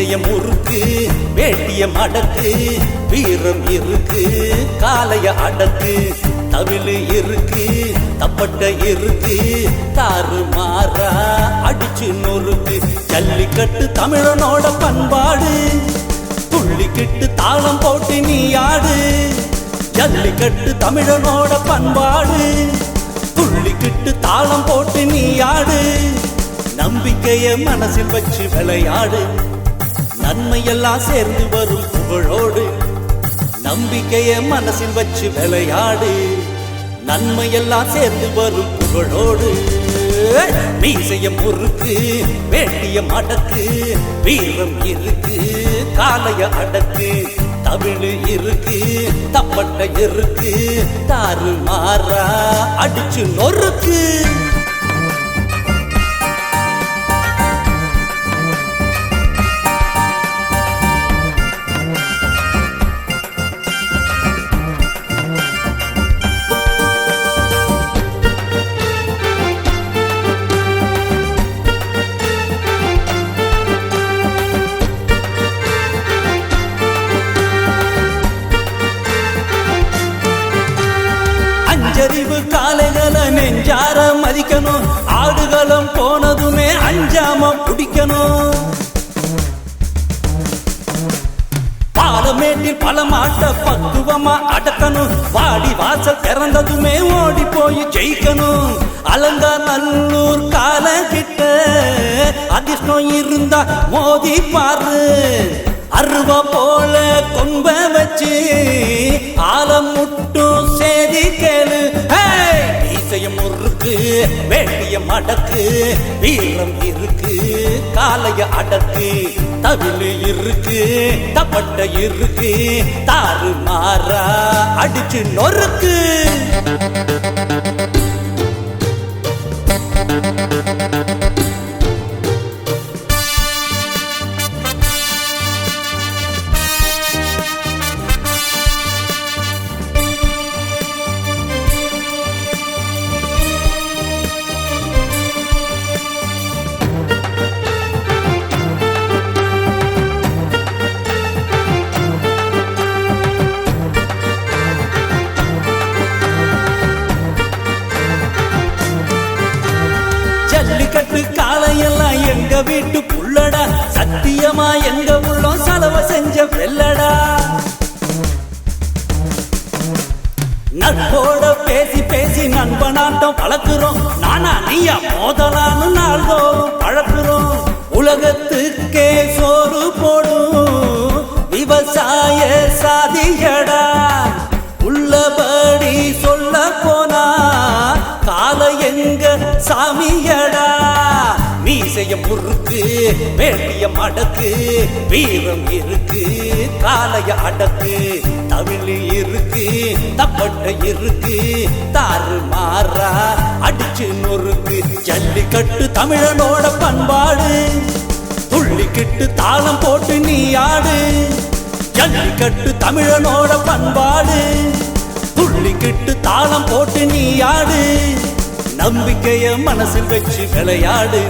மீசைய முறுக்கு வேட்டிய மடக்கு வீரம் இருக்கு காலைய அடக்கு தவிழு இருக்கு தப்பட்ட இருக்கு தாறு மாறா அடிச்சு நொறுக்கு ஜல்லிக்கட்டு தமிழனோட பண்பாடு துள்ளிக்கிட்டு தாளம் போட்டு நீ ஆடு ஜல்லிக்கட்டு தமிழனோட பண்பாடு துள்ளிக்கிட்டு தாளம் போட்டு நீ ஆடு நம்பிக்கைய மனசில் வச்சு விளையாடு நன்மையெல்லாம் சேர்ந்து வரும் புகழோடு நம்பிக்கைய மனசில் வச்சு விளையாடு நன்மையெல்லாம் சேர்ந்து வரும் புகழோடு மீசைய முறுக்கு வேட்டிய மடக்கு வீரம் இருக்கு காலைய அடக்கு தமிழு இருக்கு தப்பட்ட இருக்கு தாறு மாறா அடிச்சு நொறுக்கு அறிவு காலைகளை நெஞ்சார மதிக்கணும் ஆடுகளம் போனதுமே அஞ்சாம பிடிக்கணும் பாலமேட்டில் பல மாட்ட பக்குவமா அடக்கணும் வாடி வாசல் திறந்ததுமே ஓடி போய் ஜெயிக்கணும் அலங்கா நல்லூர் கால கிட்ட அதிர்ஷ்டம் இருந்தா மோதி பாரு அருவா போல கொம்ப வச்சு ஆலம் முட்டும் சேதி கேளு மீசைய முறுக்கு வேட்டிய மடக்கு வீரம் இருக்கு காலைய அடக்கு தவிழு இருக்கு தப்பட்ட இருக்கு தாறு மாறா அடிச்சு நொறுக்கு ஜல்லிக்கட்டு காலையெல்லாம் எங்க வீட்டு புள்ளடா சத்தியமா எங்க உள்ளம் செலவு செஞ்ச வெள்ளடா நட்போட பேசி பேசி நண்பனாட்டம் பழக்குறோம் நானா நீயா மோதலான்னு நாள்தோறும் பழக்குறோம் உலகத்துக்கே சோறு போடும் விவசாய சாதியடா உள்ளபடி சொல்ல போனா காலை எங்க சாமியடா மீசைய முறுக்கு வேட்டிய மடக்கு வீரம் இருக்கு காலைய அடக்கு தமிழ் இருக்கு தப்பட்ட இருக்கு தாறு மாறா அடிச்சு நொறுக்கு ஜல்லிக்கட்டு தமிழனோட பண்பாடு துள்ளிக்கிட்டு தாளம் போட்டு நீ ஆடு ஜல்லிக்கட்டு தமிழனோட பண்பாடு துள்ளிக்கிட்டு தாளம் போட்டு நீ ஆடு நம்பிக்கைய மனசில் வச்சு விளையாடு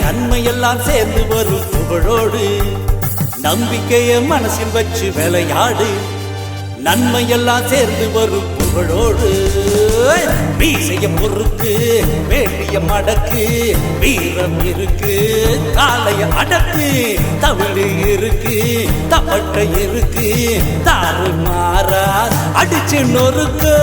நன்மையெல்லாம் சேர்ந்து வரும் புகழோடு நம்பிக்கைய மனசில் வச்சு விளையாடு நன்மையெல்லாம் சேர்ந்து வரும் புகழோடு மீசைய முறுக்கு வேட்டிய மடக்கு வீரம் இருக்கு காலைய அடக்கு தமிழ் இருக்கு தப்பட்ட இருக்கு தாறு மாறா அடிச்சு நொறுக்கு